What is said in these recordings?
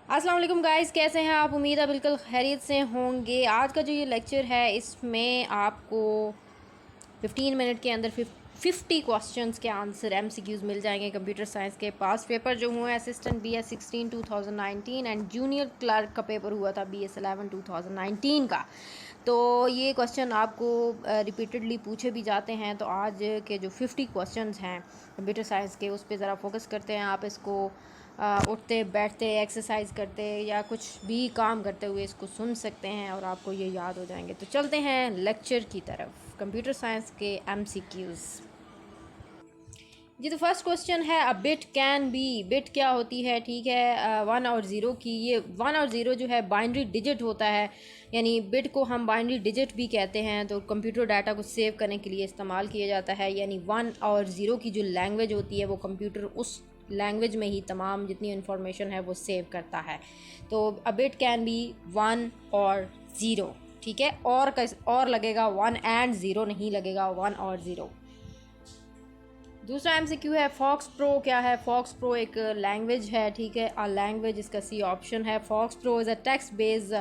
अस्सलाम वालेकुम गाइस, कैसे हैं आप? उम्मीद है बिल्कुल खैरियत से होंगे। आज का जो ये लेक्चर है इसमें आपको 15 मिनट के अंदर 50 क्वेश्चंस के आंसर एमसीक्यूज़ मिल जाएंगे। कंप्यूटर साइंस के पास पेपर जो हुए हैं assistant BS 16 2019 and junior clerk का पेपर हुआ था BS 11 2019 का। तो ये क्वेश्चन आपको रिपीटेडली पूछे भी जाते हैं। तो आज के जो 50 क्वेश्चंस हैं कंप्यूटर साइंस के उस पर ज़रा फोकस करते हैं। आप इसको उठते बैठते एक्सरसाइज करते या कुछ भी काम करते हुए इसको सुन सकते हैं और आपको ये याद हो जाएंगे। तो चलते हैं लेक्चर की तरफ, कंप्यूटर साइंस के एमसीक्यूज़। जी, तो फर्स्ट क्वेश्चन है a bit can be. Bit क्या होती है? ठीक है, 1 और 0 की। ये 1 और 0 जो है बाइनरी डिजिट होता है, यानी बिट को हम बाइनरी डिजिट भी कहते हैं। तो कंप्यूटर डाटा को सेव करने के लिए इस्तेमाल किया जाता है। यानी 1 और 0 की जो लैंग्वेज होती है वो कंप्यूटर उस लैंग्वेज में ही तमाम जितनी इन्फॉर्मेशन है वो सेव करता है। तो अ बिट कैन बी 1 और 0। ठीक है, और लगेगा 1 and 0 नहीं लगेगा 1 और 0। दूसरा MCQ है फॉक्स प्रो क्या है? फॉक्स प्रो एक लैंग्वेज है। ठीक है, अ लैंग्वेज, इसका सी ऑप्शन है। FoxPro is a text based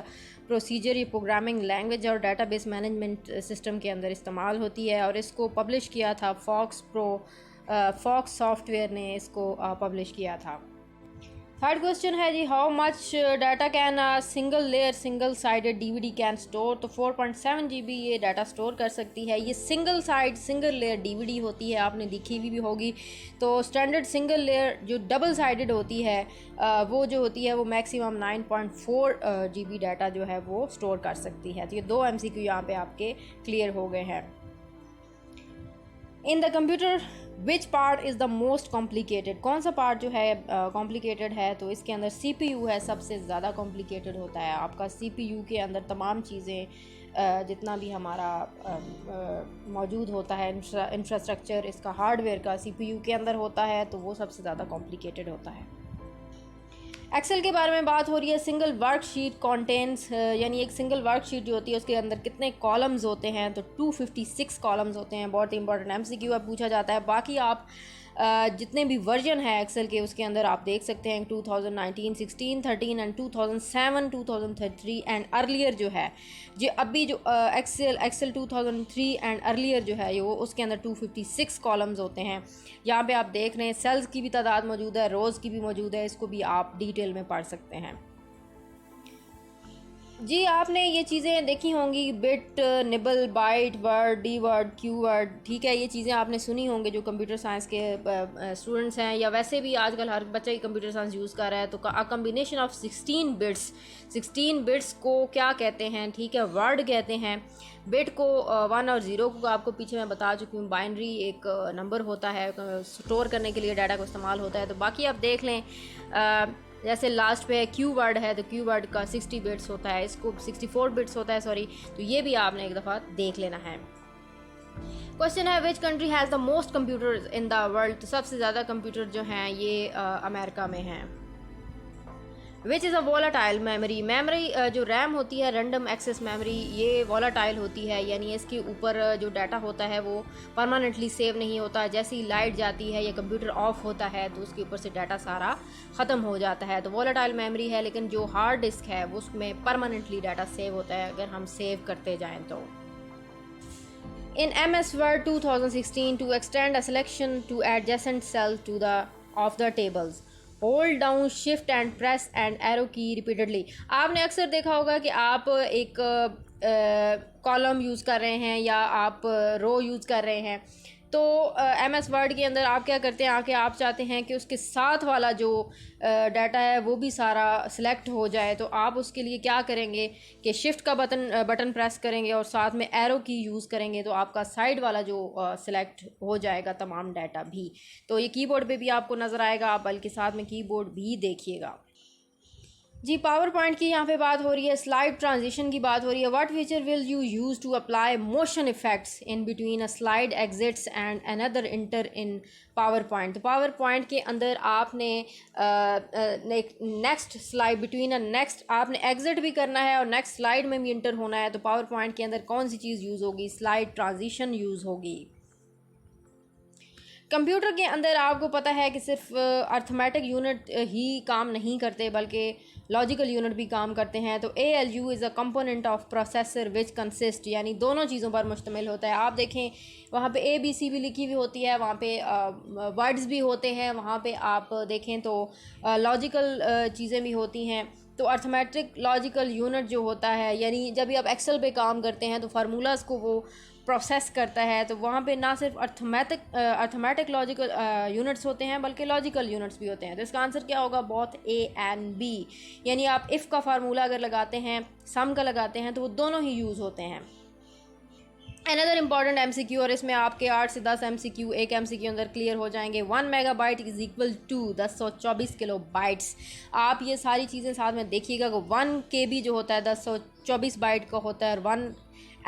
procedure. ये प्रोग्रामिंग लैंग्वेज और डाटाबेस मैनेजमेंट सिस्टम के अंदर इस्तेमाल होती है और इसको पब्लिश किया था फॉक्स प्रो, फॉक्स सॉफ्टवेयर ने इसको पब्लिश किया था। थर्ड क्वेश्चन है जी, how much data can single layer single sided DVD can store? तो 4.7 GB ये डाटा स्टोर कर सकती है। ये सिंगल लेयर DVD होती है, आपने देखी भी होगी। तो स्टैंडर्ड सिंगल लेयर जो डबल साइडेड होती है वो जो होती है वो मैक्सिमम 9.4 GB डाटा जो है वो स्टोर कर सकती है। तो ये 2 MCQ यहाँ पे आपके क्लियर हो गए हैं। In the computer which part is the most complicated? कौन सा पार्ट जो है कॉम्प्लिकेटेड है? तो इसके अंदर CPU है, सबसे ज़्यादा कॉम्प्लिकेटेड होता है। आपका CPU के अंदर तमाम चीज़ें जितना भी हमारा मौजूद होता है इंफ्रास्ट्रक्चर इसका हार्डवेयर का CPU के अंदर होता है, तो वो सबसे ज़्यादा कॉम्प्लिकेटेड होता है। एक्सेल के बारे में बात हो रही है। सिंगल वर्कशीट कॉन्टेंट्स, यानी एक सिंगल वर्कशीट जो होती है उसके अंदर कितने कॉलम्स होते हैं? तो 256 कॉलम्स होते हैं। बहुत इंपॉर्टेंट MCQ अब पूछा जाता है। बाकी आप जितने भी वर्जन है एक्सेल के उसके अंदर आप देख सकते हैं 2019, 16, 13 एंड 2007, 2003 एंड अर्लियर जो है जो अभी जो एक्सेल 2003 एंड अर्लियर जो है वो उसके अंदर 256 कॉलम्स होते हैं। यहाँ पे आप देख रहे हैं सेल्स की भी तादाद मौजूद है, रोज़ की भी मौजूद है। इसको भी आप डिटेल में पढ़ सकते हैं। जी, आपने ये चीज़ें देखी होंगी, bit, nibble, byte, word, D word, Q word. ठीक है, ये चीज़ें आपने सुनी होंगी जो कंप्यूटर साइंस के स्टूडेंट्स हैं या वैसे भी आजकल हर बच्चा ही कंप्यूटर साइंस यूज़ कर रहा है। तो अ कम्बिनेशन ऑफ 16 बिट्स को क्या कहते हैं? ठीक है, वर्ड कहते हैं। बिट को 1 और 0 को आपको पीछे मैं बता चुकी हूँ, बाइनरी एक नंबर होता है, स्टोर करने के लिए डाटा को इस्तेमाल होता है। तो बाकी आप देख लें, जैसे लास्ट पे क्यू वर्ड है तो क्यू वर्ड का 60 बिट्स होता है, इसको 64 बिट्स होता है, सॉरी। तो ये भी आपने एक दफ़ा देख लेना है। क्वेश्चन है which country has the most computers in the world? तो सबसे ज़्यादा कंप्यूटर जो हैं ये अमेरिका में हैं। Which is a volatile memory जो रैम होती है, रैंडम एक्सेस मेमोरी, ये वॉलाटाइल होती है, यानी इसके ऊपर जो डाटा होता है वो परमानेंटली सेव नहीं होता। जैसे ही लाइट जाती है या कंप्यूटर ऑफ होता है तो उसके ऊपर से डाटा सारा ख़त्म हो जाता है। तो वॉलाटाइल मेमोरी है, लेकिन जो हार्ड डिस्क है वो उसमें परमानेंटली डाटा सेव होता है अगर हम सेव करते जाएँ तो। In MS Word 2016, to extend a selection to adjacent cell to the of the tables, hold down shift and press and arrow की रिपीटेडली। आपने अक्सर देखा होगा कि आप एक कॉलम यूज़ कर रहे हैं या आप रो यूज़ कर रहे हैं। तो MS वर्ड के अंदर आप क्या करते हैं, आके आप चाहते हैं कि उसके साथ वाला जो डाटा है वो भी सारा सिलेक्ट हो जाए। तो आप उसके लिए क्या करेंगे कि शिफ्ट का बटन प्रेस करेंगे और साथ में एरो की यूज़ करेंगे, तो आपका साइड वाला जो सिलेक्ट हो जाएगा तमाम डाटा भी। तो ये कीबोर्ड पे भी आपको नज़र आएगा, आप बल्कि साथ में कीबोर्ड भी देखिएगा। जी, पावर पॉइंट की यहाँ पे बात हो रही है, स्लाइड ट्रांजिशन की बात हो रही है। What feature will you use to apply motion effects in between a slide exits and another enter in PowerPoint? तो पावर पॉइंट के अंदर आपने next slide between a next आपने एग्जिट भी करना है और नेक्स्ट स्लाइड में भी इंटर होना है। तो पावर पॉइंट के अंदर कौन सी चीज़ यूज़ होगी? स्लाइड ट्रांजिशन यूज़ होगी। कंप्यूटर के अंदर आपको पता है कि सिर्फ अर्थमेटिक यूनिट ही काम नहीं करते बल्कि लॉजिकल यूनिट भी काम करते हैं। तो ALU is a component of processor which consist, यानी दोनों चीज़ों पर मुश्तमिल होता है। आप देखें वहाँ पे ABC भी लिखी हुई होती है, वहाँ पे वर्ड्स भी होते हैं, वहाँ पे आप देखें तो लॉजिकल चीज़ें भी होती हैं। तो अर्थमेटिक लॉजिकल यूनिट जो होता है, यानी जब भी आप एक्सेल पे काम करते हैं तो फार्मूलाज को वो प्रोसेस करता है, तो वहाँ पे ना सिर्फ अर्थमेटिक लॉजिकल यूनिट्स होते हैं बल्कि लॉजिकल यूनिट्स भी होते हैं। तो इसका आंसर क्या होगा? बोथ A and B, यानी आप इफ़ का फार्मूला अगर लगाते हैं, सम का लगाते हैं, तो वो दोनों ही यूज़ होते हैं। अनदर इंपॉर्टेंट MCQ, और इसमें आपके 8 से 10 MCQ एक MCQ अंदर क्लियर हो जाएंगे। 1 megabyte is equal to 1024 kilo bytes. आप ये सारी चीज़ें साथ में देखिएगा कि 1 KB जो होता है 1024 बाइट का होता है, और 1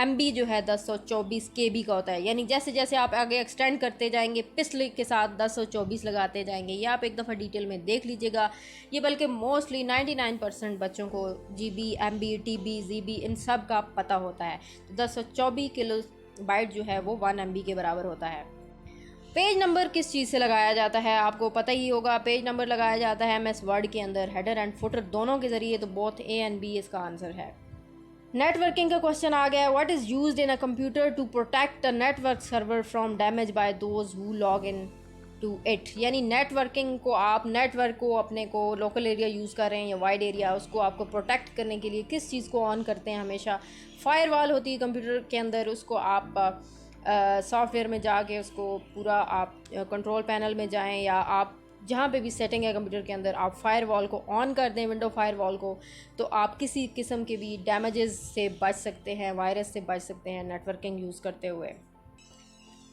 MB जो है 1024 KB का होता है। यानी जैसे जैसे आप आगे एक्सटेंड करते जाएंगे पिछले के साथ 1024 लगाते जाएंगे। ये आप एक दफ़ा डिटेल में देख लीजिएगा। ये बल्कि मोस्टली 99% बच्चों को GB, MB, TB, ZB इन सब का पता होता है। तो 1024 किलो बाइट जो है वो 1 MB के बराबर होता है। पेज नंबर किस चीज़ से लगाया जाता है आपको पता ही होगा। पेज नंबर लगाया जाता है MS वर्ड के अंदर हेडर एंड फुटर दोनों के ज़रिए। तो बोथ A and B इसका आंसर है। नेटवर्किंग का क्वेश्चन आ गया। What is used in a computer to protect a network server from damage by those who log in to it, यानी नेटवर्किंग को आप नेटवर्क को अपने को लोकल एरिया यूज़ कर रहे हैं या वाइड एरिया, उसको आपको प्रोटेक्ट करने के लिए किस चीज़ को ऑन करते हैं? हमेशा फायरवॉल होती है कंप्यूटर के अंदर, उसको आप सॉफ्टवेयर में जाके उसको पूरा आप कंट्रोल पैनल में जाएं या आप जहाँ पे भी सेटिंग है कंप्यूटर के अंदर आप फायरवॉल को ऑन कर दें, विंडो फायरवॉल को, तो आप किसी किस्म के भी डैमेजेस से बच सकते हैं, वायरस से बच सकते हैं नेटवर्किंग यूज़ करते हुए।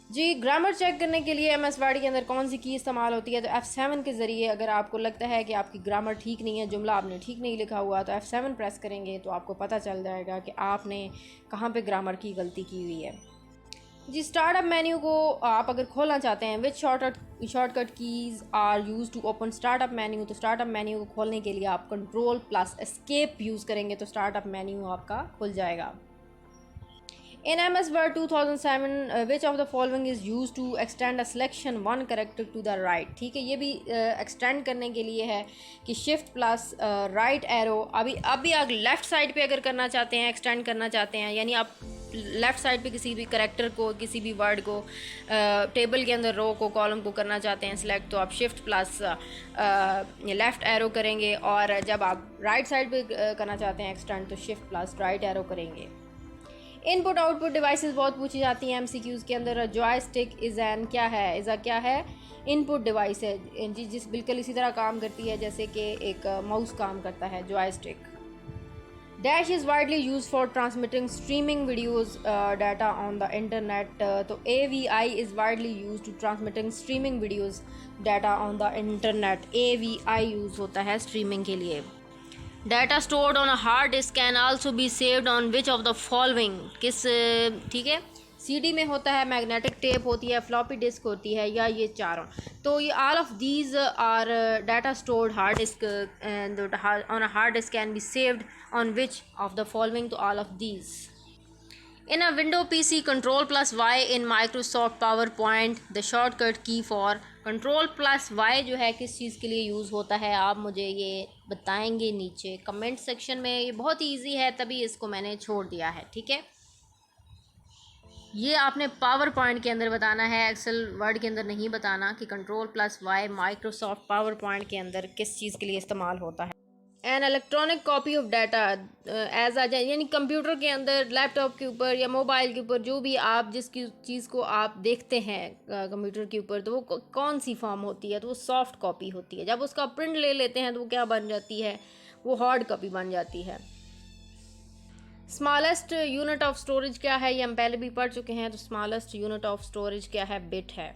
जी, ग्रामर चेक करने के लिए MS वर्ड के अंदर कौन सी की इस्तेमाल होती है? तो F7 के ज़रिए अगर आपको लगता है कि आपकी ग्रामर ठीक नहीं है, जुमला आपने ठीक नहीं लिखा हुआ, तो F7 प्रेस करेंगे तो आपको पता चल जाएगा कि आपने कहाँ पे ग्रामर की गलती की हुई है। जी, स्टार्टअप मेन्यू को आप अगर खोलना चाहते हैं, which shortcut keys are use to open startup menu, तो स्टार्टअप मेन्यू को खोलने के लिए आप Ctrl+Escape यूज़ करेंगे तो स्टार्टअप मेन्यू आपका खुल जाएगा। In MS Word 2007, which of the following is used to extend a selection one character to the right? ठीक है, ये भी एक्सटेंड करने के लिए है कि Shift+ राइट एरो। अभी आप लेफ़्ट साइड पे अगर करना चाहते हैं, एक्सटेंड करना चाहते हैं, यानी आप लेफ़्ट साइड पे किसी भी करैक्टर को, किसी भी वर्ड को, टेबल के अंदर रो को, कॉलम को करना चाहते हैं सिलेक्ट, तो आप Shift+ लेफ़्ट एरो करेंगे, और जब आप राइट साइड पे करना चाहते हैं एक्सटेंड तो Shift+ राइट एरो करेंगे। इनपुट आउटपुट डिवाइसेस बहुत पूछी जाती हैं MCQs के अंदर। जॉयस्टिक क्या है? इनपुट डिवाइस है जी, जिस बिल्कुल इसी तरह काम करती है जैसे कि एक माउस काम करता है, joystick. Dash is widely use for transmitting streaming videos data on the internet, तो AVI is widely use to transmitting streaming videos data on the internet. AVI use होता है स्ट्रीमिंग के लिए। Data stored on a hard disk can also be saved on which of the following, किस, ठीक है, CD में होता है, मैग्नेटिक टेप होती है, फ्लॉपी डिस्क होती है, या ये चारों। तो ये all of these are data stored hard disk on a hard disk can be saved on which of the following, तो all of these. In a Window PC, Ctrl+Y in Microsoft PowerPoint, the shortcut key for Ctrl+Y जो है किस चीज़ के लिए use होता है, आप मुझे ये बताएंगे नीचे कमेंट सेक्शन में। ये बहुत ईजी है, तभी इसको मैंने छोड़ दिया है, ठीक है। ये आपने PowerPoint के अंदर बताना है, एक्सेल वर्ड के अंदर नहीं बताना कि Ctrl+Y माइक्रोसॉफ्ट PowerPoint के अंदर किस चीज़ के लिए इस्तेमाल होता है। An electronic copy of data as आ जाए, यानी कंप्यूटर के अंदर, लैपटॉप के ऊपर या मोबाइल के ऊपर, जो भी आप जिसकी चीज़ को आप देखते हैं कंप्यूटर के ऊपर, तो वो कौन सी फॉर्म होती है? तो वो सॉफ्ट कॉपी होती है। जब उसका प्रिंट ले लेते हैं तो वो क्या बन जाती है? वो हार्ड कॉपी बन जाती है। स्मॉलेस्ट यूनिट ऑफ स्टोरेज क्या है? ये हम पहले भी पढ़ चुके हैं। तो स्मॉलेस्ट यूनिट ऑफ स्टोरेज क्या है? बिट है।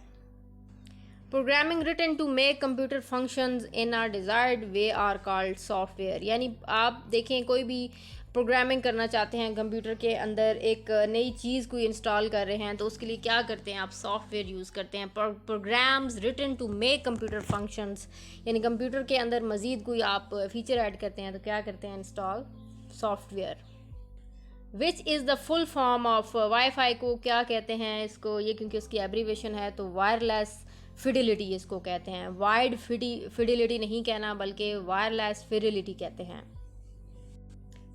Programming written to make computer functions in are desired way are called software, यानी आप देखें कोई भी प्रोग्रामिंग करना चाहते हैं कंप्यूटर के अंदर, एक नई चीज़ को इंस्टॉल कर रहे हैं, तो उसके लिए क्या करते हैं? आप सॉफ्टवेयर यूज़ करते हैं। Programs written to make computer functions, यानी कंप्यूटर के अंदर मज़ीद कोई आप फीचर ऐड करते हैं तो क्या करते हैं? Install software. Which is the full form of wifi को क्या कहते हैं? इसको, ये क्योंकि उसकी एब्रीवेशन है, तो वायरलेस फिडिलिटी इसको कहते हैं, वाइड फिडिलिटी नहीं कहना बल्कि वायरलेस फिडिलिटी कहते हैं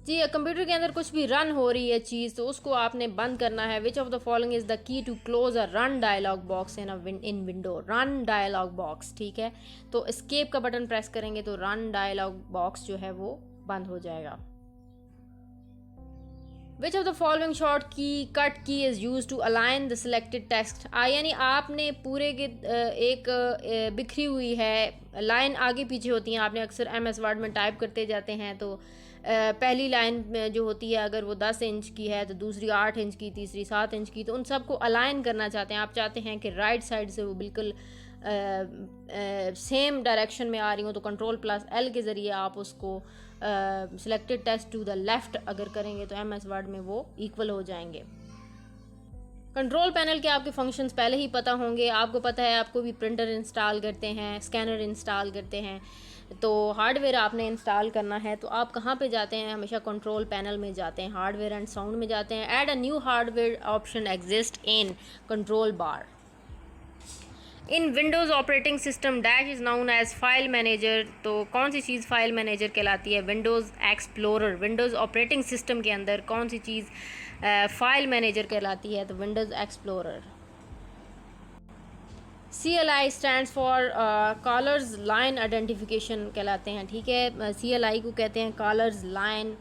जी। कंप्यूटर के अंदर कुछ भी रन हो रही है चीज़ तो उसको आपने बंद करना है। Which of the following is the key to close a run dialog box in window, run dialog box, ठीक है। तो एस्केप का बटन प्रेस करेंगे तो रन डायलॉग बॉक्स जो है वो बंद हो जाएगा। Which of the following short key cut key is use to align the selected text, यानी आपने पूरे के एक बिखरी हुई है लाइन आगे पीछे होती हैं, आपने अक्सर MS वर्ड में टाइप करते जाते हैं तो पहली लाइन जो होती है अगर वो 10 इंच की है तो दूसरी 8 इंच की, तीसरी 7 इंच की, तो उन सबको अलाइन करना चाहते हैं। आप चाहते हैं कि राइट साइड से वो बिल्कुल सेम डायरेक्शन में आ रही हो तो Ctrl+L के ज़रिए आप उसको selected text to the left अगर करेंगे तो MS वर्ड में वो इक्वल हो जाएंगे। कंट्रोल पैनल के आपके फंक्शंस पहले ही पता होंगे, आपको पता है आपको भी प्रिंटर इंस्टॉल करते हैं, स्कैनर इंस्टॉल करते हैं, तो हार्डवेयर आपने इंस्टॉल करना है तो आप कहाँ पे जाते हैं, हमेशा कंट्रोल पैनल में जाते हैं, हार्डवेयर एंड साउंड में जाते हैं। Add a new hardware option exist in control bar. In Windows operating system dash is known as file manager, तो कौन सी चीज़ फाइल मैनेजर कहलाती है? Windows Explorer. Windows operating system के अंदर कौन सी चीज़ फाइल मैनेजर कहलाती है? तो Windows Explorer. CLI stands for callers line identification कहलाते हैं, ठीक है। CLI को कहते हैं कॉलर्स लाइन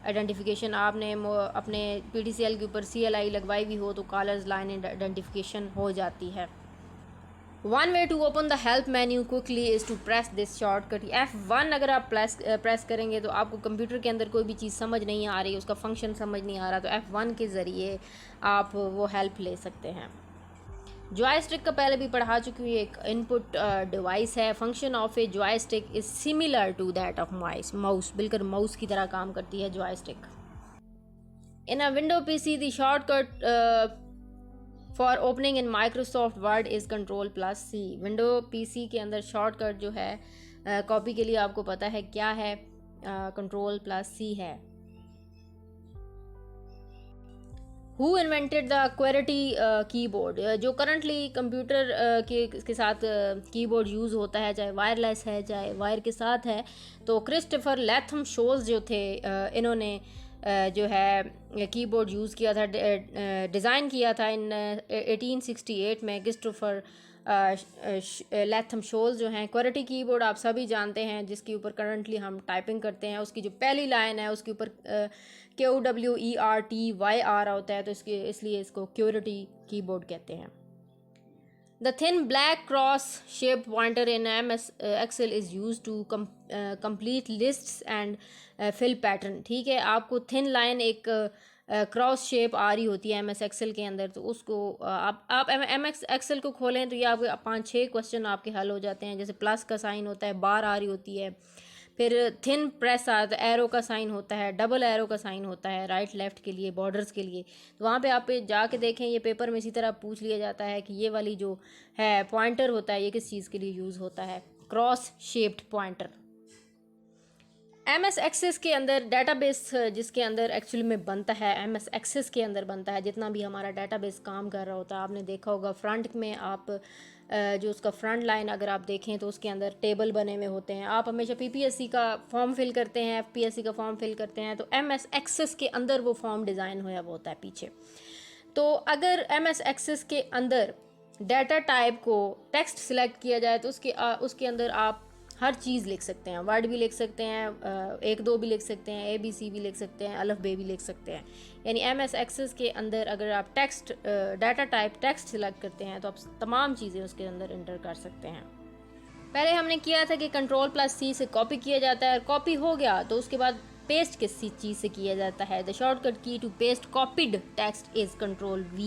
आइडेंटिफिकेशन। आपने अपने PTCL के ऊपर CLI लगवाई भी हो तो कॉलर्स लाइन आइडेंटिफिकेशन हो जाती है। One way to open the help menu quickly is to press this shortcut. F1 अगर आप प्रेस करेंगे तो आपको कंप्यूटर के अंदर कोई भी चीज़ समझ नहीं आ रही, उसका फंक्शन समझ नहीं आ रहा, तो F1 के ज़रिए आप वो हेल्प ले सकते हैं। जॉयस्टिक का पहले भी पढ़ा चुकी हूँ, एक इनपुट डिवाइस है। Function of a joystick is similar to that of mouse, बिल्कुल माउस की तरह काम करती है joystick. In a window PC the shortcut for opening in Microsoft Word is Ctrl+C। Window PC के अंदर शॉर्टकट जो है कॉपी के लिए आपको पता है क्या है, Ctrl+C है। हु इन्वेंटेड द क्वेरिटी कीबोर्ड, जो करंटली कंप्यूटर के साथ कीबोर्ड यूज़ होता है, चाहे वायरलेस है चाहे वायर के साथ है, तो क्रिस्टोफर लैथम शोल्स जो थे इन्होंने जो है कीबोर्ड यूज़ किया था, डिज़ाइन किया था इन 1868 में। क्रिस्टोफर लैथम शोल्स जो हैं, क्वेरिटी कीबोर्ड आप सभी जानते हैं जिसके ऊपर करंटली हम टाइपिंग करते हैं, उसकी जो पहली लाइन है उसके ऊपर QWERTY आ रहा होता है, तो इसलिए इसको क्वेरिटी कीबोर्ड कहते हैं। The thin black cross shaped pointer in MS Excel is used to complete lists and fill pattern, ठीक है। आपको थिन लाइन एक क्रॉस शेप आ रही होती है MS Excel के अंदर, तो उसको आप MS Excel को खोलें तो ये आपके 5-6 क्वेश्चन आपके हल हो जाते हैं। जैसे प्लस का साइन होता है, बार आ रही होती है, फिर थिन प्रेस आता है, एरो का साइन होता है, डबल एरो का साइन होता है राइट लेफ़्ट के लिए, बॉर्डर्स के लिए। तो वहाँ पे आप जाके देखें, ये पेपर में इसी तरह पूछ लिया जाता है कि ये वाली जो है पॉइंटर होता है ये किस चीज़ के लिए यूज़ होता है, cross shaped pointer. MS Access के अंदर डेटाबेस जिसके अंदर एक्चुअली में बनता है, MS एक्सेस के अंदर बनता है जितना भी हमारा डेटाबेस काम कर रहा होता है। आपने देखा होगा फ्रंट में आप जो उसका फ्रंट लाइन अगर आप देखें तो उसके अंदर टेबल बने हुए होते हैं। आप हमेशा PPSC का फॉर्म फिल करते हैं, FPSC का फॉर्म फिल करते हैं, तो MS एक्सेस के अंदर वो फॉर्म डिज़ाइन हुआ होता है पीछे। तो अगर MS एक्सेस के अंदर डाटा टाइप को टेक्स्ट सिलेक्ट किया जाए तो उसके अंदर आप हर चीज़ लिख सकते हैं, वर्ड भी लिख सकते हैं, 1-2 भी लिख सकते हैं, ABC भी लिख सकते हैं, अल्फ़ बे भी लिख सकते हैं। यानी MS एक्सेस के अंदर अगर आप text data type text select करते हैं तो आप तमाम चीज़ें उसके अंदर इंटर कर सकते हैं। पहले हमने किया था कि Ctrl+C से कॉपी किया जाता है, और कॉपी हो गया तो उसके बाद पेस्ट किस चीज़ से किया जाता है। The shortcut key to paste copied text is Ctrl+V।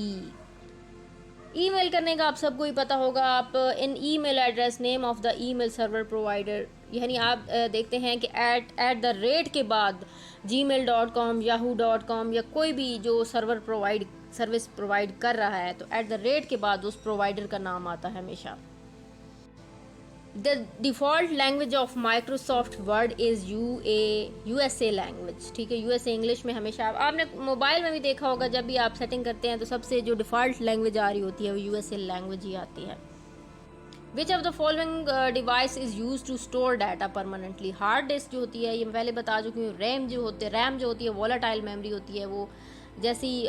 Email करने का आप सबको ही पता होगा। आप in email address name of the email server provider, यानी आप देखते हैं कि एट द रेट के बाद gmail.com, yahoo.com या कोई भी जो सर्विस प्रोवाइड कर रहा है, तो एट द रेट के बाद उस प्रोवाइडर का नाम आता है हमेशा। The default language of Microsoft Word is USA language, ठीक है। USA इंग्लिश में हमेशा आपने मोबाइल में भी देखा होगा, जब भी आप सेटिंग करते हैं तो सबसे जो डिफ़ॉल्ट लैंग्वेज आ रही होती है वो USA लैंग्वेज ही आती है। Which of the following device is use to store data permanently. Hard disk जो होती है, ये मैं पहले बता चुकी हूँ। रैम जो होती है वोलाटाइल मेमोरी होती है, वो जैसे ही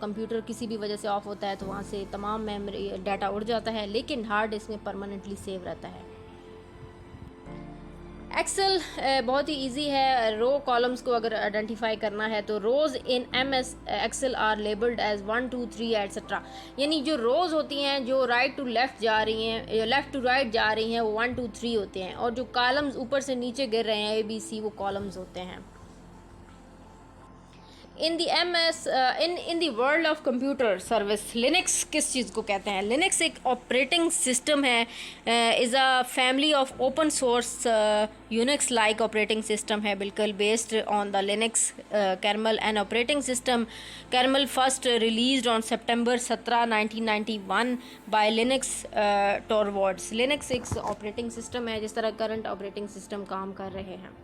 कंप्यूटर किसी भी वजह से ऑफ होता है तो वहाँ से तमाम मेमोरी डाटा उड़ जाता है, लेकिन हार्ड डिस्क में परमानेंटली सेव रहता है। एक्सेल बहुत ही इजी है। रो कॉलम्स को अगर आइडेंटिफाई करना है तो rows in MS Excel are labelled as 1 2 3 etcetera. यानी जो रोज़ होती हैं जो राइट टू लेफ़्ट जा रही हैं, लेफ़्ट टू राइट जा रही हैं, वो 1 2 3 होते हैं, और जो कॉलम्स ऊपर से नीचे गिर रहे हैं ABC, वो कॉलम्स होते हैं। In the world of computer service, Linux किस चीज़ को कहते हैं? लिनक्स एक ऑपरेटिंग सिस्टम है, is a family of open source Unix like operating system है, बिल्कुल based on the Linux kernel and operating system. Kernel first released on September 17, 1991 by Linux Torvalds. Linux एक ऑपरेटिंग सिस्टम है जिस तरह current operating system काम कर रहे हैं।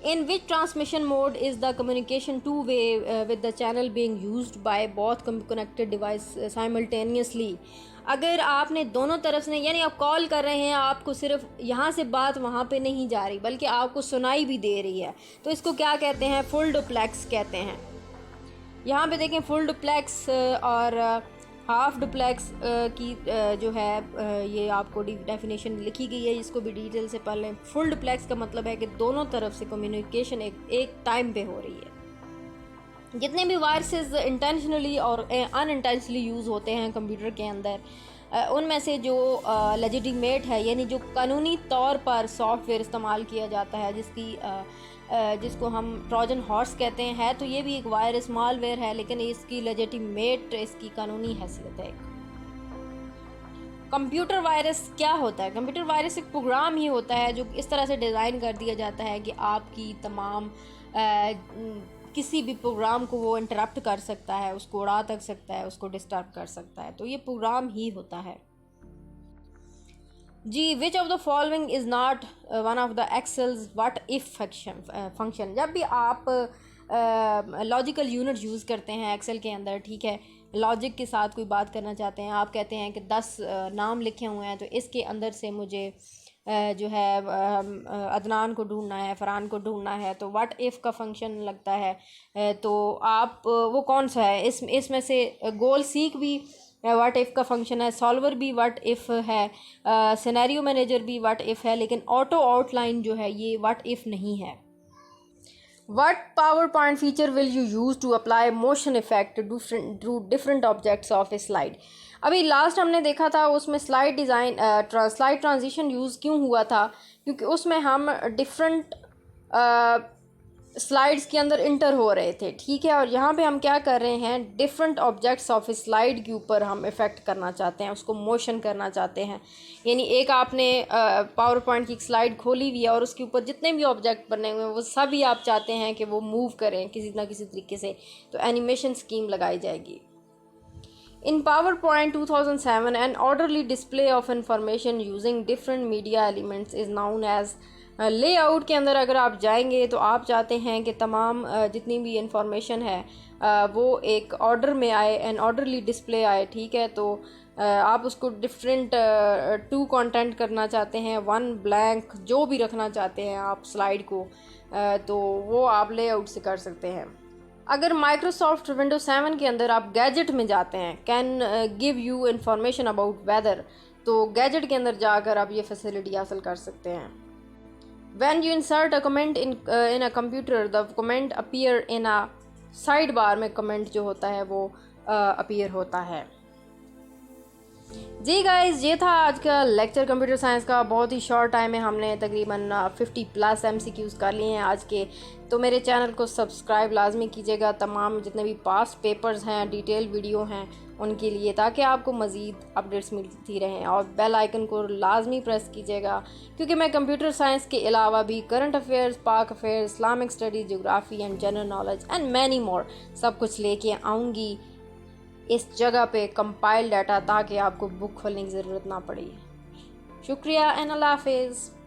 In which transmission mode is the communication two-way with the channel being used by both connected device simultaneously? अगर आपने दोनों तरफ से, यानी आप कॉल कर रहे हैं, आपको सिर्फ यहाँ से बात वहाँ पे नहीं जा रही बल्कि आपको सुनाई भी दे रही है, तो इसको क्या कहते हैं? फुल डुप्लेक्स कहते हैं। यहाँ पे देखें, फुल डुप्लेक्स और हाफ डुप्लेक्स की जो है ये आपको डेफिनेशन लिखी गई है, इसको भी डिटेल से पढ़ लें। फुल डुप्लेक्स का मतलब है कि दोनों तरफ से कम्युनिकेशन एक टाइम पे हो रही है। जितने भी वायरसेस इंटेंशनली और अनइंटेंशनली यूज़ होते हैं कंप्यूटर के अंदर, उनमें से जो लेजिटिमेट है, यानी जो कानूनी तौर पर सॉफ्टवेयर इस्तेमाल किया जाता है, जिसको हम ट्रोजन हॉर्स कहते हैं, तो ये भी एक वायरस मालवेयर है, लेकिन इसकी लेजिटिमेट, इसकी कानूनी हैसियत है। कंप्यूटर वायरस क्या होता है? कंप्यूटर वायरस एक प्रोग्राम ही होता है जो इस तरह से डिज़ाइन कर दिया जाता है कि आपकी तमाम किसी भी प्रोग्राम को वो इंटरप्ट कर सकता है, उसको उड़ा तक सकता है, उसको डिस्टर्ब कर सकता है, तो ये प्रोग्राम ही होता है जी। Which of the following is not one of the Excel's what if function? जब भी आप लॉजिकल यूनिट यूज़ करते हैं एक्सेल के अंदर, ठीक है, लॉजिक के साथ कोई बात करना चाहते हैं, आप कहते हैं कि 10 नाम लिखे हुए हैं, तो इसके अंदर से मुझे जो है अदनान को ढूंढना है, फ़रहान को ढूंढना है, तो व्हाट इफ़ का फंक्शन लगता है। तो आप वो कौन सा है? इसमें से गोल सीक भी व्हाट इफ़ का फंक्शन है, सॉल्वर भी व्हाट इफ़ है, सिनेरियो मैनेजर भी व्हाट इफ़ है, लेकिन ऑटो आउटलाइन जो है ये व्हाट इफ़ नहीं है। What PowerPoint feature will you use to apply motion effect to different objects of a slide? अभी लास्ट हमने देखा था, उसमें स्लाइड ट्रांजिशन यूज़ क्यों हुआ था? क्योंकि उसमें हम डिफरेंट स्लाइड्स के अंदर इंटर हो रहे थे, ठीक है, और यहाँ पे हम क्या कर रहे हैं? Different objects of A slide के ऊपर हम इफ़ेक्ट करना चाहते हैं, उसको मोशन करना चाहते हैं। यानी एक आपने पावर पॉइंट की स्लाइड खोली हुई है और उसके ऊपर जितने भी ऑब्जेक्ट बने हुए हैं वो सभी आप चाहते हैं कि वो मूव करें किसी ना किसी तरीके से, तो एनिमेशन स्कीम लगाई जाएगी। In PowerPoint 2007, an orderly display of information using different media elements is known as layout के अंदर अगर आप जाएंगे तो आप चाहते हैं कि तमाम जितनी भी इंफॉर्मेशन है वो एक ऑर्डर में आए, एन ऑर्डरली डिस्प्ले आए, ठीक है, तो आप उसको डिफरेंट 2 कंटेंट करना चाहते हैं, 1 ब्लैंक, जो भी रखना चाहते हैं आप स्लाइड को, तो वो आप लेआउट से कर सकते हैं। अगर माइक्रोसॉफ्ट विंडोज 7 के अंदर आप गैजेट में जाते हैं, can give you information about whether, तो गैजेट के अंदर जाकर आप ये फैसिलिटी हासिल कर सकते हैं। When you insert a comment in a computer, the comment appear in a sidebar में comment जो होता है वो appear होता है। जी गाइस, ये था आज का लेक्चर कंप्यूटर साइंस का। बहुत ही शॉर्ट टाइम में हमने तकरीबन 50+ MCQs कर लिए हैं आज के। तो मेरे चैनल को सब्सक्राइब लाजमी कीजिएगा, तमाम जितने भी पास्ट पेपर्स हैं, डिटेल वीडियो हैं उनके लिए, ताकि आपको मज़ीद अपडेट्स मिलती रहें, और बेल आइकन को लाजमी प्रेस कीजिएगा, क्योंकि मैं कंप्यूटर साइंस के अलावा भी करंट अफेयर्स, पाक affairs, Islamic studies, geography and general knowledge and many more सब कुछ लेके आऊँगी इस जगह पे कंपाइल डाटा, ताकि आपको बुक खोलने की ज़रूरत ना पड़े। शुक्रिया एंड अल्लाह हाफिज़।